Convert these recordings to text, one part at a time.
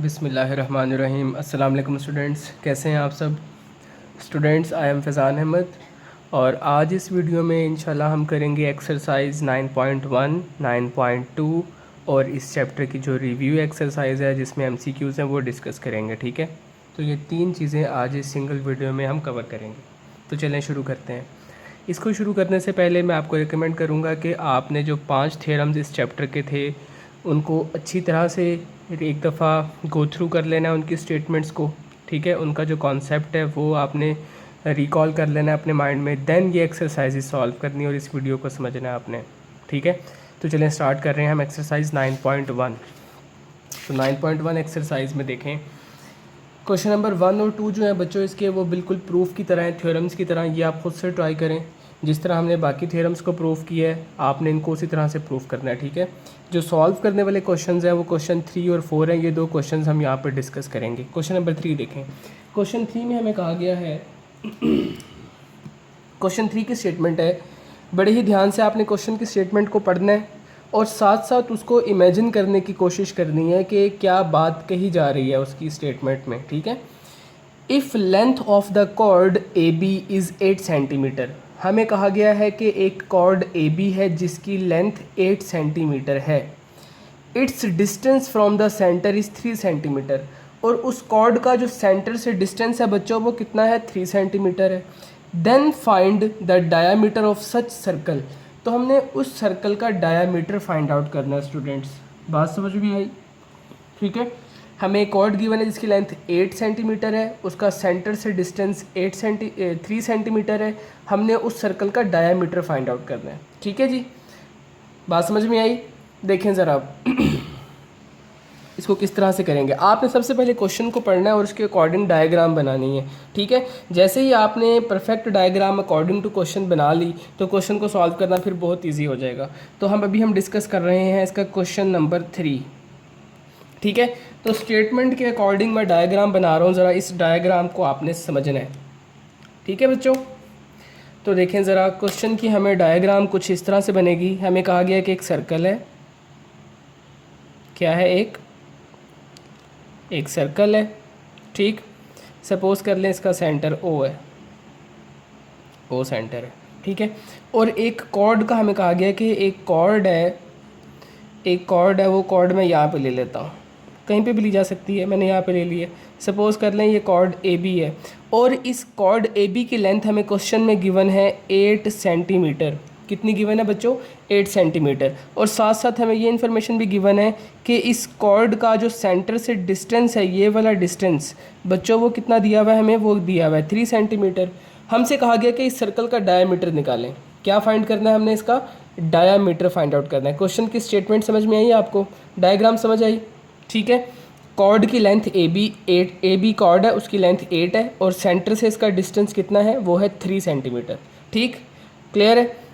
बिस्मिल्लाहिर्रहमानिर्रहीम। अस्सलाम वालेकुम स्टूडेंट्स, कैसे हैं आप सब students. I am Faizan Ahmed और आज इस वीडियो में इंशाल्लाह हम करेंगे एक्सरसाइज 9.1, 9.2 और इस चैप्टर की जो रिव्यू एक्सरसाइज है जिसमें MCQs हैं वो डिस्कस करेंगे। ठीक है, तो ये तीन चीज़ें आज इस सिंगल वीडियो में हम कवर करेंगे। तो चलें शुरू करते हैं। इसको शुरू करने से पहले मैं आपको रिकमेंड करूँगा कि आपने जो 5 थ्योरम्स इस चैप्टर के थे उनको अच्छी तरह से एक दफ़ा गो थ्रू कर लेना है उनकी स्टेटमेंट्स को। ठीक है, उनका जो कॉन्सेप्ट है वो आपने रिकॉल कर लेना है अपने माइंड में, देन ये एक्सरसाइज सॉल्व करनी है और इस वीडियो को समझना है आपने। ठीक है, तो चलें स्टार्ट कर रहे हैं हम एक्सरसाइज 9.1। तो 9.1 एक्सरसाइज में देखें क्वेश्चन नंबर 1 और 2 जो है बच्चों इसके वो बिल्कुल प्रूफ की तरह है, थ्योरम्स की तरह। ये आप खुद से ट्राई करें, जिस तरह हमने बाकी थ्योरम्स को प्रूफ किया है आपने इनको उसी तरह से प्रूफ करना है। ठीक है, जो सॉल्व करने वाले क्वेश्चंस हैं वो क्वेश्चन 3 और 4 हैं। ये दो क्वेश्चंस हम यहाँ पर डिस्कस करेंगे। क्वेश्चन नंबर 3 देखें। क्वेश्चन 3 में हमें कहा गया है क्वेश्चन 3 की स्टेटमेंट है, बड़े ही ध्यान से आपने क्वेश्चन की स्टेटमेंट को पढ़ना है और साथ साथ उसको इमेजिन करने की कोशिश करनी है कि क्या बात कही जा रही है उसकी स्टेटमेंट में। ठीक है, if length of the chord A B is 8 centimetre. हमें कहा गया है कि एक कॉर्ड ए बी है जिसकी लेंथ 8 सेंटीमीटर है। It's distance from the centre is 3 centimetre. और उस कॉर्ड का जो सेंटर से डिस्टेंस है बच्चों वो कितना है, 3 सेंटीमीटर है। Then find the diameter of such circle. तो हमने उस सर्कल का डायामीटर फाइंड आउट करना है स्टूडेंट्स। बात समझ में आई? ठीक है, हमें एक कॉर्ड गिवन है जिसकी लेंथ 8 सेंटीमीटर है, उसका सेंटर से डिस्टेंस 3 सेंटीमीटर है। हमने उस सर्कल का डायामीटर फाइंड आउट करना है। ठीक है जी, बात समझ में आई? देखें ज़रा आप इसको किस तरह से करेंगे। आपने सबसे पहले क्वेश्चन को पढ़ना है और उसके अकॉर्डिंग डायग्राम बनानी है। ठीक है, जैसे ही आपने perfect diagram according to question बना ली तो क्वेश्चन को सॉल्व करना फिर बहुत ईजी हो जाएगा। तो हम डिस्कस कर रहे हैं इसका क्वेश्चन नंबर 3। ठीक है, तो स्टेटमेंट के अकॉर्डिंग मैं डायग्राम बना रहा हूँ, ज़रा इस डायग्राम को आपने समझना है। ठीक है बच्चों, तो देखें ज़रा क्वेश्चन की हमें डायग्राम कुछ इस तरह से बनेगी। हमें कहा गया कि एक सर्कल है, क्या है, एक सर्कल है। ठीक, सपोज कर लें इसका सेंटर O है, O सेंटर है। ठीक है, और एक कॉर्ड का हमें कहा गया कि एक कॉर्ड है, वो कॉर्ड मैं यहाँ पे ले लेता हूँ, कहीं पे भी ली जा सकती है, मैंने यहाँ पे ले ली है। सपोज़ कर लें ये कॉर्ड AB है और इस कॉर्ड AB की लेंथ हमें क्वेश्चन में गिवन है 8 सेंटीमीटर। कितनी गिवन है बच्चों, 8 सेंटीमीटर। और साथ साथ हमें ये इन्फॉर्मेशन भी गिवन है कि इस कॉर्ड का जो सेंटर से डिस्टेंस है, ये वाला डिस्टेंस बच्चों वो कितना दिया हुआ है, हमें वो दिया हुआ है 3 सेंटीमीटर। हमसे कहा गया कि इस सर्कल का डायामीटर निकालें। क्या फाइंड करना है हमने, इसका डायामीटर फाइंड आउट करना है। क्वेश्चन की स्टेटमेंट समझ में आई आपको, डायग्राम समझ आई? ठीक है, कॉर्ड की लेंथ AB कॉर्ड है, उसकी लेंथ 8 है और सेंटर से इसका डिस्टेंस कितना है, वो है 3 सेंटीमीटर। ठीक, क्लियर है?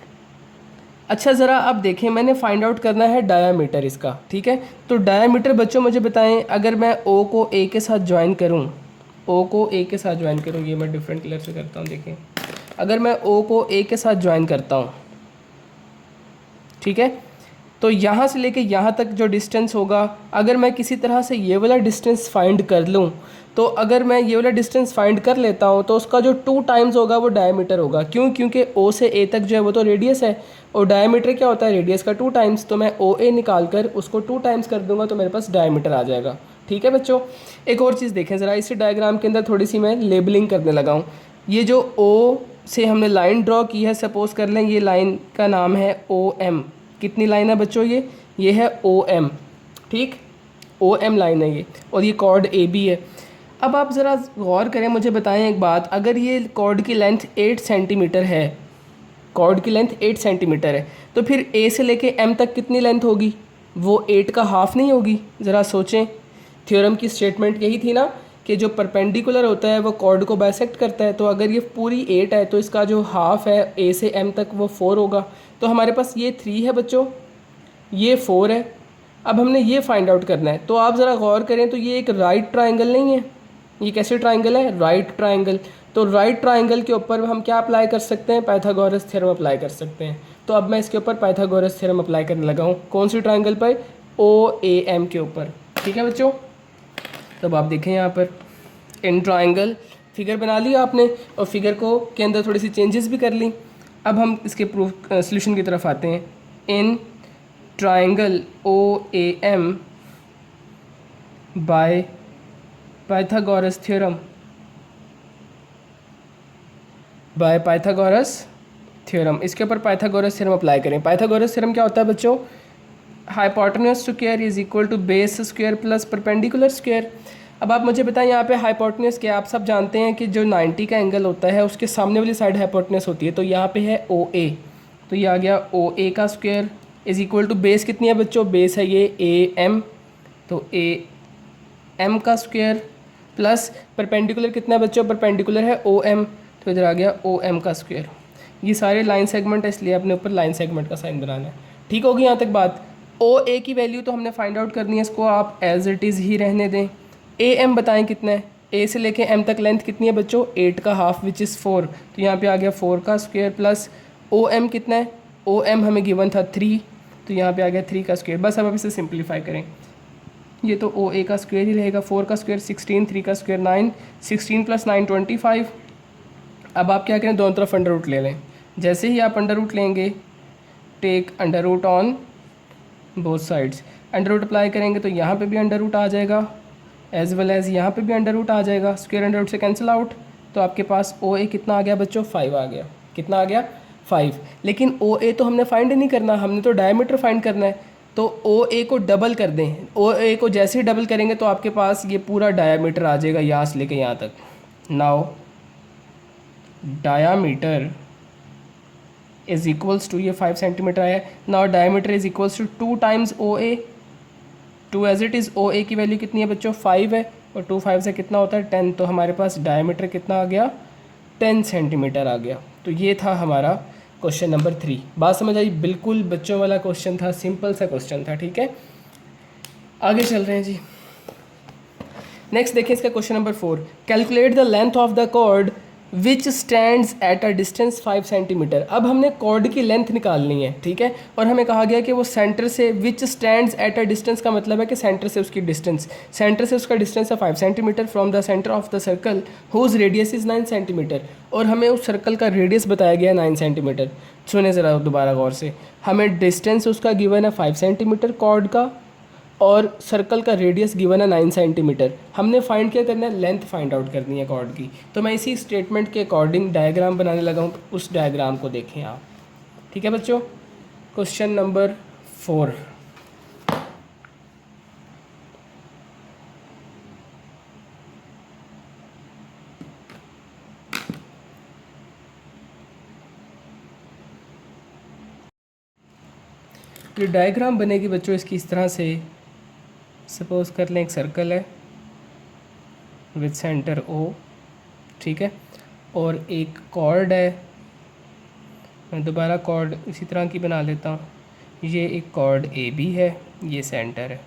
अच्छा ज़रा अब देखें, मैंने फाइंड आउट करना है डायामीटर इसका। ठीक है, तो डायामीटर बच्चों मुझे बताएं, अगर मैं O को A के साथ ज्वाइन करूं, ये मैं डिफरेंट कलर से करता हूं। देखें, अगर मैं O को A के साथ ज्वाइन करता हूं, ठीक है, तो यहाँ से लेके यहाँ तक जो डिस्टेंस होगा, अगर मैं किसी तरह से ये वाला डिस्टेंस फाइंड कर लूँ, तो अगर मैं ये वाला डिस्टेंस फाइंड कर लेता हूँ तो उसका जो 2 टाइम्स होगा वो डायमीटर होगा। क्यों? क्योंकि O से A तक जो है वो तो रेडियस है और डायमीटर क्या होता है, रेडियस का 2 टाइम्स। तो मैं OA निकाल कर उसको 2 टाइम्स कर दूंगा तो मेरे पास डायमीटर आ जाएगा। ठीक है बच्चों, एक और चीज़ देखें ज़रा, इस डायग्राम के अंदर थोड़ी सी मैं लेबलिंग करने लगा हूँ। ये जो O से हमने लाइन ड्रॉ की है, सपोज़ कर लें ये लाइन का नाम है OM। कितनी लाइन है बच्चों, ये है OM। ठीक, OM लाइन है ये, और ये कॉर्ड AB है। अब आप ज़रा गौर करें, मुझे बताएं एक बात, अगर ये कॉर्ड की लेंथ 8 सेंटीमीटर है, तो फिर A से लेके M तक कितनी लेंथ होगी, वो 8 का हाफ़ नहीं होगी? ज़रा सोचें, थ्योरम की स्टेटमेंट यही थी ना कि जो परपेंडिकुलर होता है वो कॉर्ड को बाइसेक्ट करता है। तो अगर ये पूरी 8 है तो इसका जो हाफ़ है A से M तक वो 4 होगा। तो हमारे पास ये 3 है बच्चों, ये 4 है। अब हमने ये फाइंड आउट करना है। तो आप ज़रा गौर करें, तो ये एक राइट ट्राइंगल नहीं है, ये कैसे ट्राइंगल है, राइट ट्राइंगल। तो राइट ट्राइंगल के ऊपर हम क्या अप्लाई कर सकते हैं, पाइथागोरस थ्योरम अप्लाई कर सकते हैं। तो अब मैं इसके ऊपर पाइथागोरस थ्योरम अप्लाई करने लगा हूँ। कौन सी ट्राइंगल पर, OAM के ऊपर। ठीक है बच्चों, तो अब आप देखें यहाँ पर इन ट्राइंगल फिगर बना लिया आपने और फिगर को के अंदर थोड़ी सी चेंजेस भी कर ली। अब हम इसके प्रूफ सॉल्यूशन की तरफ आते हैं। In triangle O A M by Pythagoras theorem, by Pythagoras theorem, इसके ऊपर पाइथागोरस थ्योरम अप्लाई करें। पाइथागोरस थ्योरम क्या होता है बच्चों? Hypotenuse square is equal to base square plus perpendicular square. अब आप मुझे बताएं यहाँ पे हाइपोटेन्यूज क्या? आप सब जानते हैं कि जो 90 का एंगल होता है उसके सामने वाली साइड हाइपोटेन्यूज होती है। तो यहाँ पे है ओ ए, तो ये आ गया ओ ए का square is equal to base कितनी है बच्चों? बेस है ये ए एम, तो ए एम का स्क्वायर प्लस परपेंडिकुलर कितना है बच्चों? परपेंडिकुलर है ओ एम, तो इधर आ गया ओ एम का स्क्वायर। ये सारे लाइन सेगमेंट है इसलिए अपने ऊपर लाइन सेगमेंट का साइन बनाना है। ठीक होगी यहाँ तक बात? ओ ए की वैल्यू तो हमने फाइंड आउट करनी है, इसको आप एज इट इज़ ही रहने दें। ए एम बताएं कितना है? ए से लेके एम तक लेंथ कितनी है बच्चों? 8 का हाफ विच इज़ 4, तो यहाँ पे आ गया 4 का स्क्वायर प्लस ओ एम कितना है? ओ एम हमें गिवन था 3, तो यहाँ पे आ गया 3 का स्क्वायर। बस अब इसे सिंप्लीफाई करें, ये तो ओ ए का स्क्वायर ही रहेगा। 4 का स्क्वायर 16, 3 का स्क्वायर 9, 16 + 9 25। अब आप क्या करें? दोनों तरफ अंडर रूट ले लें। जैसे ही आप अंडर रूट लेंगे, take under root on both sides, under root apply करेंगे तो यहाँ पे भी अंडर रूट आ जाएगा एज वेल एज यहाँ पे भी अंडर रूट आ जाएगा। स्क्वायर अंडर रूट से कैंसिल आउट, तो आपके पास ओ ए कितना आ गया बच्चों? 5 आ गया। कितना आ गया? 5। लेकिन ओ ए तो हमने फाइंड नहीं करना, हमने तो डायमीटर फाइंड करना है। तो ओ ए को डबल कर दें। ओ ए को जैसे ही डबल करेंगे तो आपके पास ये पूरा डायामीटर आ जाएगा यहाँ से लेके यहाँ तक। Now diameter is equals to, ये 5 सेंटीमीटर आया। Now diameter is equals to 2 times O A, 2 as it is. O A की वैल्यू कितनी है बच्चों? 5 है, और 2 5 से कितना होता है? 10। तो हमारे पास डायमीटर कितना आ गया? 10 सेंटीमीटर आ गया। तो ये था हमारा क्वेश्चन नंबर 3। बात समझ आई? बिल्कुल बच्चों वाला क्वेश्चन था, सिंपल सा क्वेश्चन था। ठीक है, आगे चल रहे हैं जी। नेक्स्ट देखिए इसका question number 4। Calculate the length of the chord which stands at a distance 5 centimetre. अब हमने कॉर्ड की लेंथ निकालनी है, ठीक है, और हमें कहा गया कि वो सेंटर से, विच स्टैंड्स एट अ डिस्टेंस का मतलब है कि सेंटर से उसकी डिस्टेंस, सेंटर से उसका डिस्टेंस है 5 centimetre from the centre of the circle whose radius is 9 centimetre. और हमें उस सर्कल का रेडियस बताया गया 9 सेंटीमीटर। सुने ज़रा दोबारा गौर से, हमें डिस्टेंस उसका गिवन है 5 सेंटीमीटर कॉर्ड का, और सर्कल का रेडियस गिवन है 9 सेंटीमीटर। हमने फाइंड क्या करना है? लेंथ फाइंड आउट करनी है कॉर्ड की। तो मैं इसी स्टेटमेंट के अकॉर्डिंग डायग्राम बनाने लगा हूँ, उस डायग्राम को देखें आप। ठीक है बच्चों, क्वेश्चन नंबर 4। ये डायग्राम बनेगी बच्चों इसकी इस तरह से। सपोज कर लें एक सर्कल है विद सेंटर ओ, ठीक है, और एक कॉर्ड है। मैं दोबारा कॉर्ड इसी तरह की बना लेता हूँ। ये एक कॉर्ड ए बी है, ये सेंटर है,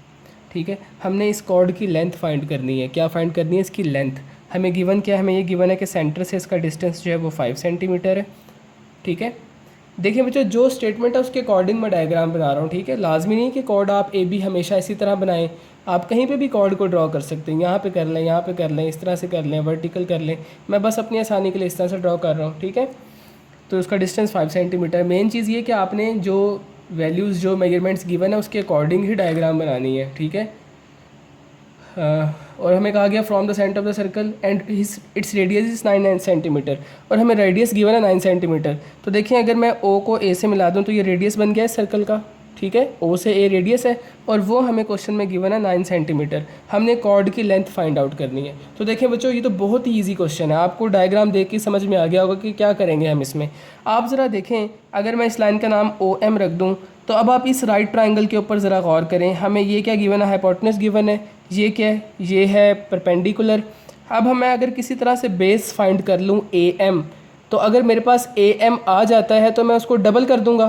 ठीक है। हमने इस कॉर्ड की लेंथ फाइंड करनी है। क्या फाइंड करनी है? इसकी लेंथ। हमें गिवन क्या है? हमें ये गिवन है कि सेंटर से इसका डिस्टेंस जो है वो 5 सेंटीमीटर है, ठीक है। देखिए बच्चों, जो स्टेटमेंट है उसके अकॉर्डिंग मैं डायग्राम बना रहा हूँ, ठीक है। लाजमी नहीं कि कॉर्ड आप ए बी हमेशा इसी तरह बनाएं, आप कहीं पे भी कॉर्ड को ड्रॉ कर सकते हैं। यहाँ पे कर लें, यहाँ पे कर लें, इस तरह से कर लें, वर्टिकल कर लें। मैं बस अपनी आसानी के लिए इस तरह से ड्रॉ कर रहा हूँ, ठीक है। तो उसका डिस्टेंस 5 सेंटीमीटर। मेन चीज़ ये कि आपने जो वैल्यूज़, जो मेजरमेंट्स गिवन है उसके अकॉर्डिंग ही डायग्राम बनानी है, ठीक है। और हमें कहा गया from the centre of the circle and its radius is 9 centimetre, और हमें रेडियस गिवन है 9 सेंटीमीटर। तो देखिए, अगर मैं ओ को ए से मिला दूं तो ये रेडियस बन गया है सर्कल का, ठीक है। ओ से ए रेडियस है, और वो हमें क्वेश्चन में गिवन है 9 सेंटीमीटर। हमने कॉर्ड की लेंथ फाइंड आउट करनी है। तो देखिए बच्चों, ये तो बहुत ही ईजी क्वेश्चन है। आपको डायग्राम देख के समझ में आ गया होगा कि क्या करेंगे हम इसमें। आप ज़रा देखें, अगर मैं इस लाइन का नाम ओ एम रख दूँ, तो अब आप इस राइट ट्राइंगल के ऊपर ज़रा गौर करें। हमें ये क्या गिवन है? हाइपोटेनस गिवन है। ये क्या है? ये है परपेंडिकुलर। अब मैं अगर किसी तरह से बेस फाइंड कर लूँ ए एम, तो अगर मेरे पास ए एम आ जाता है तो मैं उसको डबल कर दूंगा,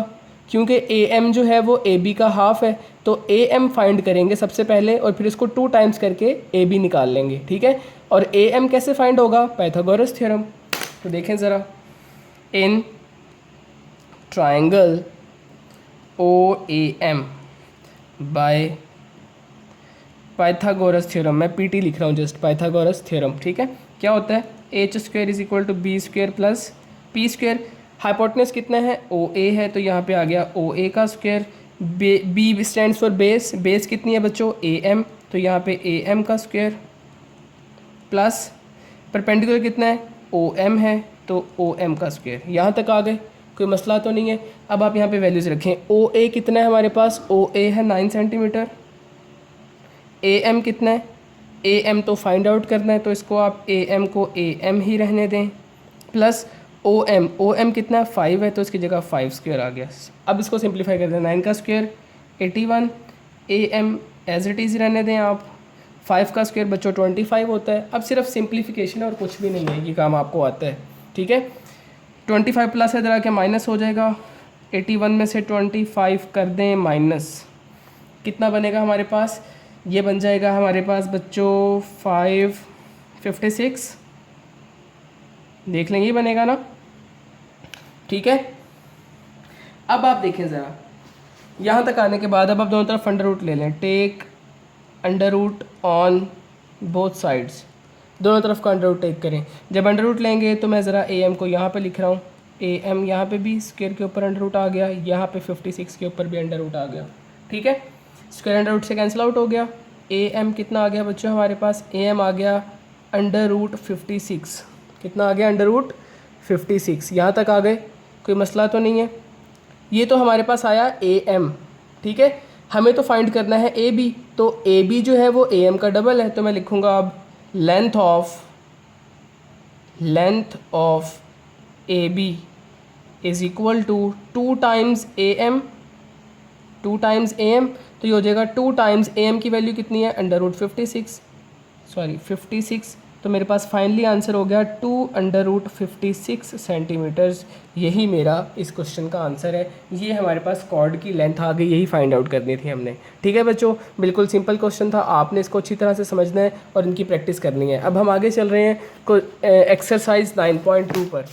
क्योंकि ए एम जो है वो ए बी का हाफ है। तो ए एम फाइंड करेंगे सबसे पहले, और फिर इसको 2 टाइम्स करके ए बी निकाल लेंगे, ठीक है। और ए एम कैसे फाइंड होगा? Pythagoras theorem. तो देखें ज़रा, in triangle O A M by Pythagoras theorem, मैं पीटी लिख रहा हूँ जस्ट, पाइथागोरस थ्योरम, ठीक है। क्या होता है, H square is equal to B square plus P square. Hypotenuse कितना है, ओ ए है, तो यहाँ पे आ गया ओ ए का square. B stands for base, base कितनी है बच्चों, ए एम, तो यहाँ पे ए एम का स्क्वायर प्लस परपेंडिकुलर कितना है, ओ एम है, तो ओ एम का स्क्वायर। यहाँ तक आ गए, कोई मसला तो नहीं है। अब आप यहाँ पे वैल्यूज़ रखें, ओ ए कितना है हमारे पास, ओ ए है 9 सेंटीमीटर, ए एम कितना है, ए एम तो फाइंड आउट करना है, तो इसको आप ए एम को ए एम ही रहने दें, प्लस ओ एम कितना है 5 है, तो इसकी जगह 5 स्क्वायर आ गया। अब इसको सिंप्लीफाई कर दें, 9 का square 81, A M as it is रहने दें आप, 5 का स्क्वायर बच्चों 25 होता है। अब सिर्फ सिंप्लीफिकेशन और कुछ भी नहीं है, ये काम आपको आता है, ठीक है। 25 प्लस है, इधर आके माइनस हो जाएगा, 81 में से 25 कर दें माइनस, कितना बनेगा हमारे पास, ये बन जाएगा हमारे पास बच्चों 556, देख लेंगे, ये बनेगा ना, ठीक है। अब आप देखें ज़रा, यहाँ तक आने के बाद अब आप दोनों तरफ अंडर रूट ले लें, take under root on both sides, दोनों तरफ का अंडर रूट टेक करें। जब अंडर रूट लेंगे तो मैं ज़रा ए एम को यहाँ पे लिख रहा हूँ, ए एम यहाँ पे भी स्क्वायर के ऊपर अंडर रूट आ गया, यहाँ पे 56 के ऊपर भी अंडर रूट आ गया, ठीक है। स्क्वायर अंडर रूट से कैंसिल आउट हो गया, ए एम कितना आ गया बच्चों हमारे पास, ए एम आ गया अंडर रूट 56, कितना आ गया, अंडर रूट 56। यहाँ तक आ गए, कोई मसला तो नहीं है। ये तो हमारे पास आया ए एम, ठीक है। हमें तो फाइंड करना है ए बी, तो ए बी जो है वो ए एम का डबल है, तो मैं लिखूँगा अब length of A B is equal to 2 times A M, 2 times A M, तो ये हो जाएगा 2 टाइम्स ए एम की वैल्यू कितनी है, अंडर रूट 56, तो मेरे पास फाइनली आंसर हो गया 2 अंडर रूट 56 सेंटीमीटर्स। यही मेरा इस क्वेश्चन का आंसर है। ये हमारे पास कॉर्ड की लेंथ आ गई, यही फाइंड आउट करनी थी हमने, ठीक है बच्चों। बिल्कुल सिंपल क्वेश्चन था, आपने इसको अच्छी तरह से समझना है और इनकी प्रैक्टिस करनी है। अब हम आगे चल रहे हैं एक्सरसाइज 9.2 पर।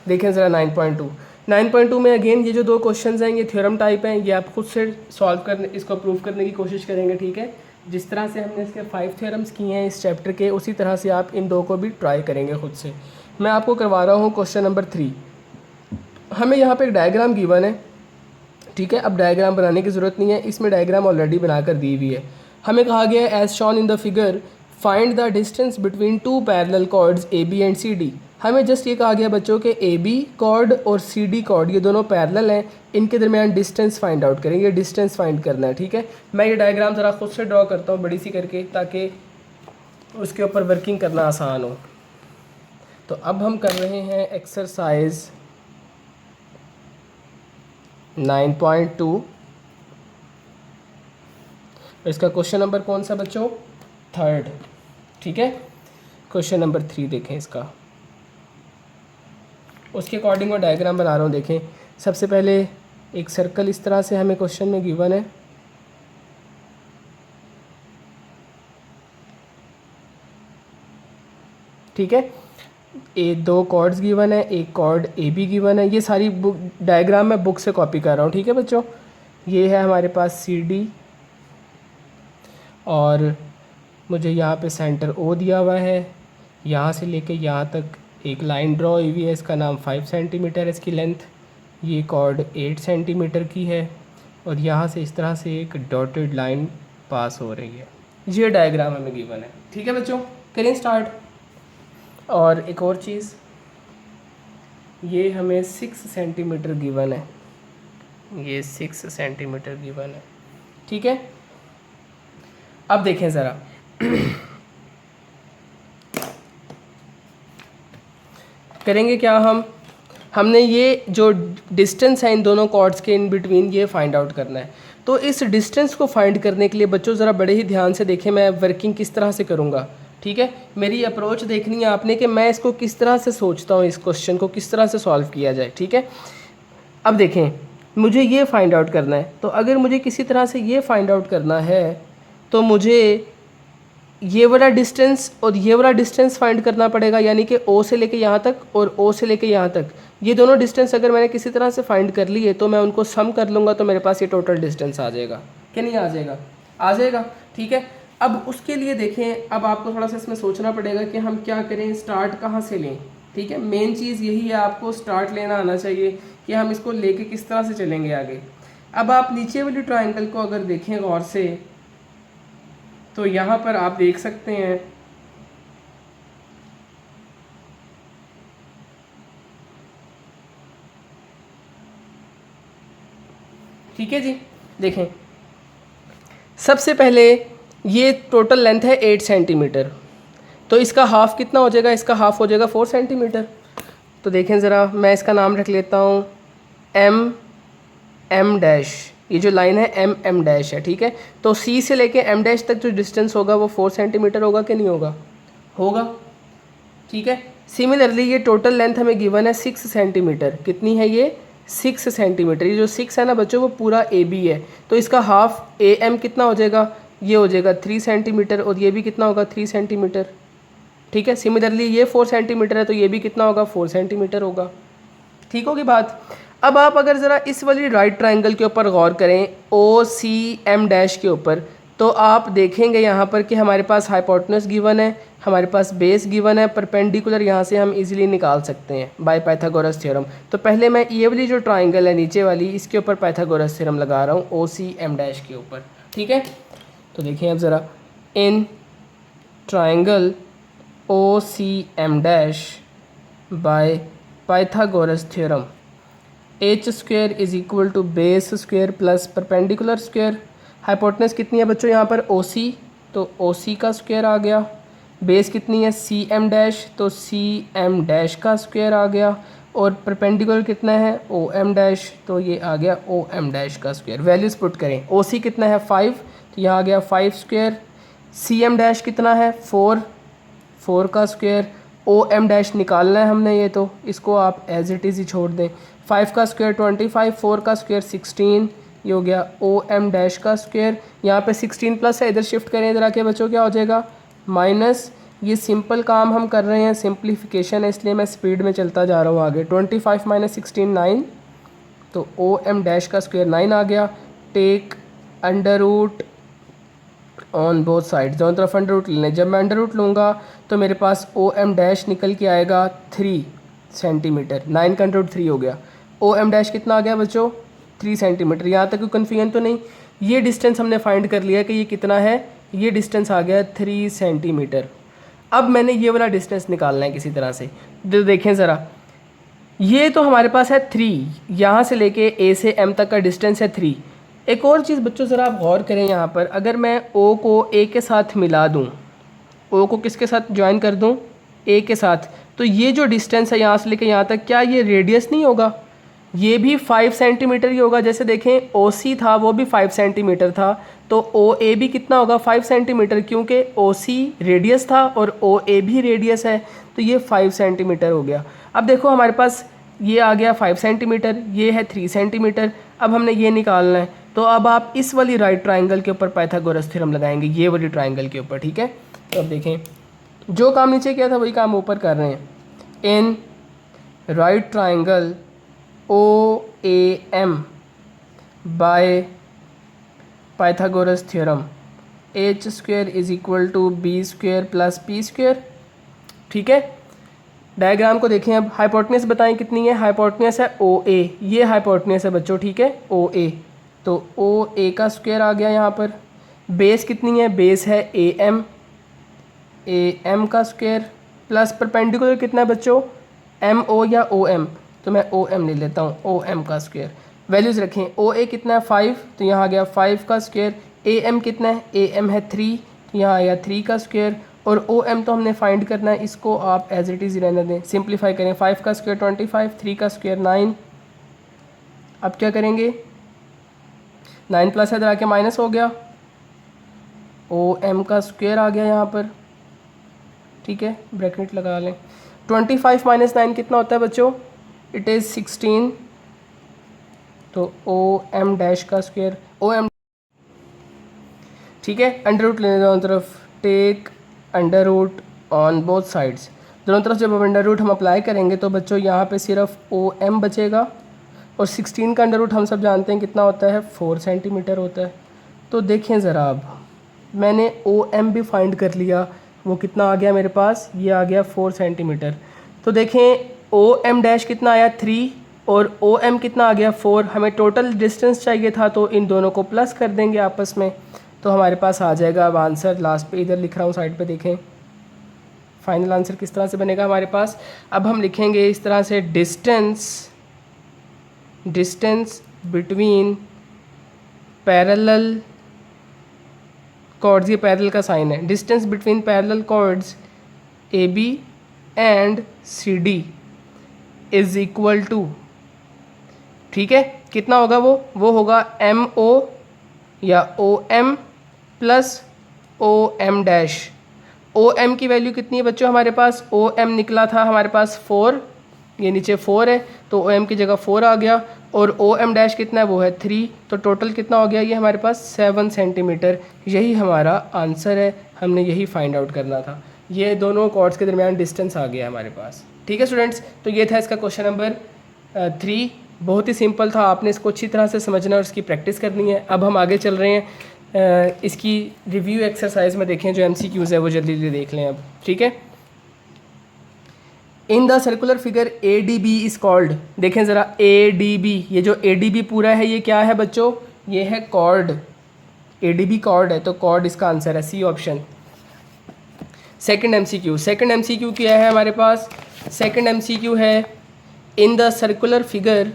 देखें ज़रा 9.2 में अगेन ये जो 2 क्वेश्चंस हैं ये थ्योरम टाइप हैं, ये आप खुद से सॉल्व करने, इसको प्रूव करने की कोशिश करेंगे, ठीक है। जिस तरह से हमने इसके 5 थ्योरम्स किए हैं इस चैप्टर के, उसी तरह से आप इन 2 को भी ट्राई करेंगे खुद से। मैं आपको करवा रहा हूँ क्वेश्चन नंबर 3। हमें यहाँ पे एक डायग्राम गिवन है, ठीक है। अब डायग्राम बनाने की ज़रूरत नहीं है, इसमें डायग्राम ऑलरेडी बनाकर दी हुई है। हमें कहा गया है as shown in the figure find the distance between 2 parallel chords A B and C D. हमें जस्ट ये कहा गया बच्चों के ए बी कॉर्ड और सी डी कॉर्ड ये दोनों पैरेलल हैं, इनके दरमियान डिस्टेंस फाइंड आउट करेंगे, डिस्टेंस फाइंड करना है, ठीक है। मैं ये डायग्राम ज़रा खुद से ड्रॉ करता हूँ बड़ी सी करके, ताकि उसके ऊपर वर्किंग करना आसान हो। तो अब हम कर रहे हैं एक्सरसाइज 9.2, इसका क्वेश्चन नंबर कौन सा बच्चों, 3rd, ठीक है। क्वेश्चन नंबर 3 देखें इसका, उसके अकॉर्डिंग मैं डायग्राम बना रहा हूँ। देखें सबसे पहले एक सर्कल इस तरह से हमें क्वेश्चन में गिवन है, ठीक है। 2 कॉर्ड्स गिवन है, एक कॉर्ड ए बी गिवन है। ये सारी बुक डायग्राम मैं बुक से कॉपी कर रहा हूँ, ठीक है बच्चों। ये है हमारे पास सी डी और मुझे यहाँ पे सेंटर ओ दिया हुआ है, यहाँ से लेके यहाँ तक एक लाइन ड्रॉ हुई हुई है, इसका नाम 5 सेंटीमीटर है इसकी लेंथ, ये कॉर्ड 8 सेंटीमीटर की है और यहाँ से इस तरह से एक डॉटेड लाइन पास हो रही है। ये डायग्राम हमें गिवन है, ठीक है बच्चों। करें स्टार्ट। और एक और चीज़, ये हमें 6 सेंटीमीटर गिवन है, ये 6 सेंटीमीटर गिवन है, ठीक है। अब देखें ज़रा करेंगे क्या हमने ये जो डिस्टेंस है इन दोनों कॉर्ड्स के इन बिटवीन ये फाइंड आउट करना है। तो इस डिस्टेंस को फाइंड करने के लिए बच्चों ज़रा बड़े ही ध्यान से देखें मैं वर्किंग किस तरह से करूँगा, ठीक है। मेरी अप्रोच देखनी है आपने कि मैं इसको किस तरह से सोचता हूँ, इस क्वेश्चन को किस तरह से सॉल्व किया जाए, ठीक है। अब देखें मुझे ये फाइंड आउट करना है, तो अगर मुझे किसी तरह से ये फाइंड आउट करना है तो मुझे ये वाला डिस्टेंस और ये वाला डिस्टेंस फाइंड करना पड़ेगा, यानी कि ओ से लेके यहाँ तक और ओ से लेके यहाँ तक, ये दोनों डिस्टेंस अगर मैंने किसी तरह से फाइंड कर लिए तो मैं उनको सम कर लूँगा तो मेरे पास ये टोटल डिस्टेंस आ जाएगा, क्या नहीं आ जाएगा। आ जाएगा, ठीक है। अब उसके लिए देखें, अब आपको थोड़ा सा इसमें सोचना पड़ेगा कि हम क्या करें, स्टार्ट कहाँ से लें, ठीक है। मेन चीज़ यही है, आपको स्टार्ट लेना आना चाहिए कि हम इसको लेके किस तरह से चलेंगे आगे। अब आप नीचे वाली ट्रायंगल को अगर देखें गौर से, तो यहाँ पर आप देख सकते हैं ठीक है जी। देखें सबसे पहले ये टोटल लेंथ है 8 सेंटीमीटर, तो इसका हाफ कितना हो जाएगा, इसका हाफ हो जाएगा 4 सेंटीमीटर। तो देखें ज़रा, मैं इसका नाम रख लेता हूँ एम एम डैश, ये जो लाइन है एम एम डैश है, ठीक है। तो सी से लेके एम डैश तक जो डिस्टेंस होगा वो 4 सेंटीमीटर होगा कि नहीं होगा, होगा, ठीक है। सिमिलरली ये टोटल लेंथ हमें गिवन है 6 सेंटीमीटर, कितनी है ये 6 सेंटीमीटर। ये जो 6 है ना बच्चों वो पूरा ए बी है, तो इसका हाफ ए एम कितना हो जाएगा, ये हो जाएगा 3 सेंटीमीटर, और ये भी कितना होगा 3 सेंटीमीटर, ठीक है। सिमिलरली ये 4 सेंटीमीटर है, तो ये भी कितना होगा 4 सेंटीमीटर होगा, ठीक होगी बात। अब आप अगर ज़रा इस वाली राइट ट्रायंगल के ऊपर गौर करें ओ सी एम डैश के ऊपर, तो आप देखेंगे यहाँ पर कि हमारे पास हाइपोटेनस गिवन है, हमारे पास बेस गिवन है, परपेंडिकुलर यहाँ से हम इजीली निकाल सकते हैं बाय पाइथागोरस थ्योरम। तो पहले मैं ये वाली जो ट्रायंगल है नीचे वाली, इसके ऊपर पाइथागोरस थ्योरम लगा रहा हूँ ओ सी एम डैश के ऊपर, ठीक है। तो देखिए अब ज़रा, in triangle O C M dash by Pythagoras theorem H square is equal to base square plus perpendicular square. Hypotenuse कितनी है बच्चों यहाँ पर ओ सी, तो ओ सी का स्क्वायर आ गया। बेस कितनी है सी एम डैश, तो सी एम डैश का स्क्वायर आ गया। और परपेंडिकुलर कितना है ओ एम डैश, तो ये आ गया ओ एम डैश का स्क्वायर। वैल्यूज़ पुट करें, ओ सी कितना है 5, तो यहाँ आ गया 5 स्क्वायर। सी एम डैश कितना है 4, 4 का स्क्वायर। ओ एम डैश निकालना है हमने, ये तो इसको आप एज इट इज़ ही छोड़ दें। 5 का स्क्वायर 25, 4 का स्क्वायर 16, ये हो गया ओ एम डैश का स्क्वायर। यहाँ पे 16 प्लस है, इधर शिफ्ट करें इधर आके बच्चों, क्या हो जाएगा माइनस। ये सिंपल काम हम कर रहे हैं, सिंप्लीफिकेशन है इसलिए मैं स्पीड में चलता जा रहा हूँ आगे। 25 माइनस 16 9, तो ओ एम डैश का स्क्वायर 9 आ गया। Take under root on both side, दोनों तरफ अंडर रूट लेने। जब मैं अंडर रूट लूँगा तो मेरे पास ओ एम डैश निकल के आएगा 3 सेंटीमीटर। 9 का अंडर रूट 3 हो गया। ओ एम डैश कितना आ गया बच्चों 3 सेंटीमीटर। यहाँ तक कोई कन्फ्यूजन तो नहीं। ये डिस्टेंस हमने फाइंड कर लिया कि ये कितना है, ये डिस्टेंस आ गया 3 सेंटीमीटर। अब मैंने ये वाला डिस्टेंस निकालना है किसी तरह से। तो देखें ज़रा, ये तो हमारे पास है 3, यहाँ से लेके ए से एम तक का डिस्टेंस है 3। एक और चीज़ बच्चों ज़रा आप गौर करें यहाँ पर, अगर मैं ओ को ए के साथ मिला दूँ, ओ को किसके साथ ज्वाइन कर दूँ ए के साथ, तो ये जो डिस्टेंस है यहाँ से लेके यहाँ तक, क्या ये रेडियस नहीं होगा, ये भी 5 सेंटीमीटर ही होगा। जैसे देखें ओ सी था वो भी 5 सेंटीमीटर था, तो ओ ए भी कितना होगा 5 सेंटीमीटर, क्योंकि ओ सी रेडियस था और ओ ए भी रेडियस है, तो ये 5 सेंटीमीटर हो गया। अब देखो हमारे पास ये आ गया 5 सेंटीमीटर, ये है 3 सेंटीमीटर। अब हमने ये निकालना है, तो अब आप इस वाली राइट ट्राइंगल के ऊपर पाइथागोरस थ्योरम लगाएंगे, ये वाली ट्राइंगल के ऊपर, ठीक है। तो अब देखें जो काम नीचे किया था वही काम ऊपर कर रहे हैं। In right triangle O A M by Pythagoras theorem H square is equal to B square plus P square, ठीक है। डायग्राम को देखें अब। हाइपोटेनस बताएं कितनी है, हाइपोटेनस है ओ ए, ये हाइपोटेनस है बच्चों, ठीक है ओ ए, तो ओ ए का स्क्वायर आ गया यहाँ पर। बेस कितनी है, बेस है ए एम का स्क्वायर प्लस परपेंडिकुलर कितना है बच्चों एम ओ या ओ एम, तो मैं ओ एम ले लेता हूँ, ओ एम का स्क्वायर। वैल्यूज़ रखें, ओ ए कितना है 5, तो यहाँ आ गया 5 का स्क्वायर। ए एम कितना है, ए एम है 3, तो यहाँ आ गया 3 का स्क्वायर। और ओ एम तो हमने फाइंड करना है, इसको आप एज इट इज़ रहने दें, सिंप्लीफाई करें। 5 का स्क्वायर 25, 3 का स्क्वायर 9। अब क्या करेंगे, 9 प्लस इधर आके माइनस हो गया, ओ एम का स्क्वायर आ गया यहाँ पर, ठीक है, ब्रैकेट लगा लें। 25 माइनस 9 कितना होता है बच्चों, इट इज़ 16, तो ओ एम डैश का स्क्वायर ओ एम, ठीक है। अंडर रूट लेने दोनों तरफ, take under root on both sides, दोनों तरफ जब अंडर रूट हम अप्लाई करेंगे तो बच्चों यहाँ पे सिर्फ ओ एम बचेगा। और 16 का अंडर रूट हम सब जानते हैं कितना होता है 4 सेंटीमीटर होता है, तो देखें ज़रा, अब मैंने OM भी फाइंड कर लिया, वो कितना आ गया मेरे पास, ये आ गया 4 सेंटीमीटर। तो देखें OM डैश कितना आया 3 और OM कितना आ गया 4। हमें टोटल डिस्टेंस चाहिए था, तो इन दोनों को प्लस कर देंगे आपस में, तो हमारे पास आ जाएगा अब आंसर। लास्ट पे इधर लिख रहा हूँ साइड पे, देखें फाइनल आंसर किस तरह से बनेगा हमारे पास। अब हम लिखेंगे इस तरह से, डिस्टेंस बिटवीन पैरेलल कॉर्ड्स, ये पैरेलल का साइन है, distance between parallel chords AB and CD is equal to, ठीक है, कितना होगा वो होगा MO या OM plus OM dash. OM की वैल्यू कितनी है बच्चों हमारे पास, OM निकला था हमारे पास 4, ये नीचे 4 है तो OM की जगह 4 आ गया, और OM डैश कितना है वो है 3, तो टोटल कितना हो गया ये हमारे पास 7 सेंटीमीटर। यही हमारा आंसर है, हमने यही फाइंड आउट करना था। ये दोनों कॉर्ड्स के दरमियान डिस्टेंस आ गया हमारे पास। ठीक है स्टूडेंट्स, तो ये था इसका क्वेश्चन नंबर 3। बहुत ही सिंपल था, आपने इसको अच्छी तरह से समझना और इसकी प्रैक्टिस करनी है। अब हम आगे चल रहे हैं, इसकी रिव्यू एक्सरसाइज में देखें, जो MCQs है वो जल्दी जल्दी देख लें अब, ठीक है। In the circular figure ADB is called, देखें ज़रा ADB, ये जो ADB पूरा है ये क्या है बच्चों, ये है कॉर्ड, ADB कॉर्ड है, तो कॉर्ड इसका आंसर है, C ऑप्शन। सेकंड MCQ क्या है हमारे पास, सेकंड MCQ है in the circular figure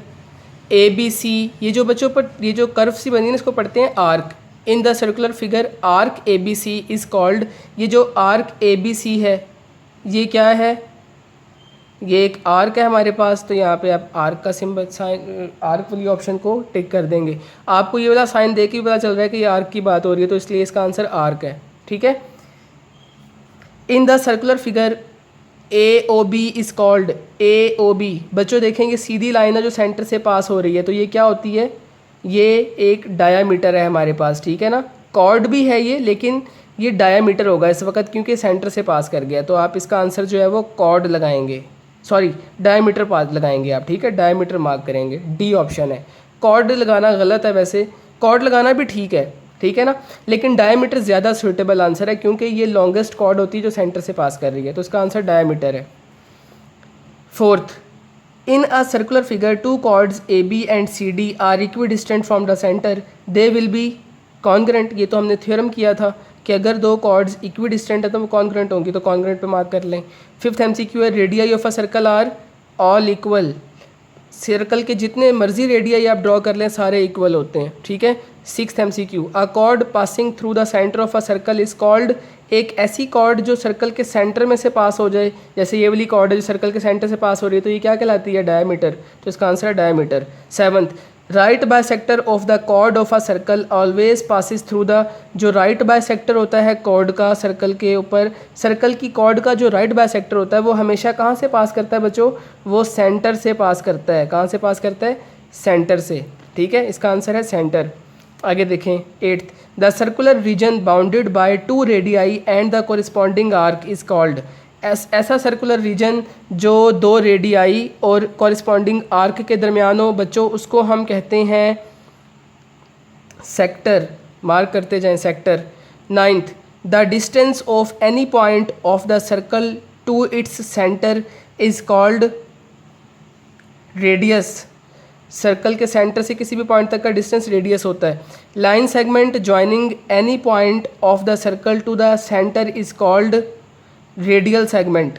ABC, ये जो बच्चों पर ये जो कर्व सी बनी है इसको पढ़ते हैं arc. In the circular figure arc ABC is called, ये जो आर्क ABC है ये क्या है, ये एक आर्क है हमारे पास, तो यहाँ पे आप आर्क का सिंबल साइन, आर्क वाली ऑप्शन को टिक कर देंगे। आपको ये वाला साइन देख के पता चल रहा है कि ये आर्क की बात हो रही है, तो इसलिए इसका आंसर आर्क है, ठीक है। In the circular figure AOB is called, AOB बच्चों देखेंगे सीधी लाइन है जो सेंटर से पास हो रही है, तो ये क्या होती है, ये एक डायामीटर है हमारे पास, ठीक है ना। कॉर्ड भी है ये, लेकिन ये डायामीटर होगा इस वक्त क्योंकि सेंटर से पास कर गया, तो आप इसका आंसर जो है वो कॉर्ड लगाएंगे, सॉरी डायमीटर पास लगाएंगे आप, ठीक है, डायमीटर मार्क करेंगे, D ऑप्शन है। कॉर्ड लगाना गलत है, वैसे कॉर्ड लगाना भी ठीक है ना, लेकिन डायमीटर ज़्यादा सूटेबल आंसर है क्योंकि ये लॉन्गेस्ट कॉर्ड होती है जो सेंटर से पास कर रही है, तो इसका आंसर डायमीटर है। Fourth, in a circular figure 2 chords AB and CD are equidistant from the centre, they will be congruent, ये तो हमने थ्योरम किया था कि अगर दो कॉर्ड्स इक्विडिस्टेंट है तो वो कॉन्ग्रेंट होंगी, तो कॉन्ग्रेंट पे मार्क कर लें। फिफ्थ MCQ है radii of a circle are all equal, circle के जितने मर्जी रेडियाई आप ड्रॉ कर लें सारे इक्वल होते हैं, ठीक है। Sixth MCQ, a cord passing through the centre of a circle is called, एक ऐसी कॉर्ड जो सर्कल के सेंटर में से पास हो जाए, जैसे ये वाली कॉर्ड है जो सर्कल के सेंटर से पास हो रही है, तो ये क्या कहलाती है, डायमीटर, तो इसका आंसर है diameter. Seventh, right bisector of the chord of a circle always passes through the, जो राइट बाइसेक्टर होता है कॉर्ड का सर्कल के ऊपर, सर्कल की कॉर्ड का जो राइट बाइसेक्टर होता है वो हमेशा कहाँ से पास करता है बच्चों, वो सेंटर से पास करता है। कहाँ से पास करता है, सेंटर से, ठीक है, इसका आंसर है सेंटर। आगे देखें eighth, the circular region bounded by 2 radii and the corresponding arc is called, ऐसा सर्कुलर रीजन जो 2 रेडियाई और कॉरिस्पॉन्डिंग आर्क के दरमियान हो बच्चों, उसको हम कहते हैं सेक्टर, मार्क करते जाएं sector. Ninth, the distance of any point of the circle to its centre is called radius, circle के सेंटर से किसी भी पॉइंट तक का डिस्टेंस रेडियस होता है। Line segment joining any point of the circle to the centre is called radial segment.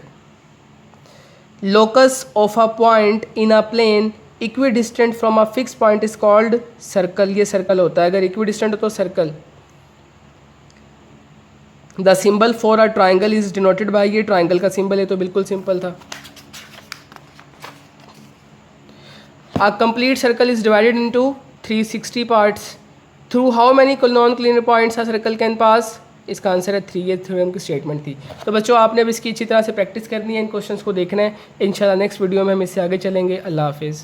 Locus of a point in a plane equidistant from a fix point is called circle, ये circle होता है, अगर equidistant हो तो circle. The symbol for a triangle is denoted by, ये triangle का symbol है, तो बिल्कुल सिंपल था। A complete circle is divided into 360 parts. Through how many non-collinear points a circle can pass? इसका आंसर है 3, ये थ्योरम की स्टेटमेंट थी। तो बच्चों आपने अब इसकी अच्छी तरह से प्रैक्टिस करनी है, इन क्वेश्चंस को देखना है। इंशाल्लाह नेक्स्ट वीडियो में हम इससे आगे चलेंगे। अल्लाह हाफिज़।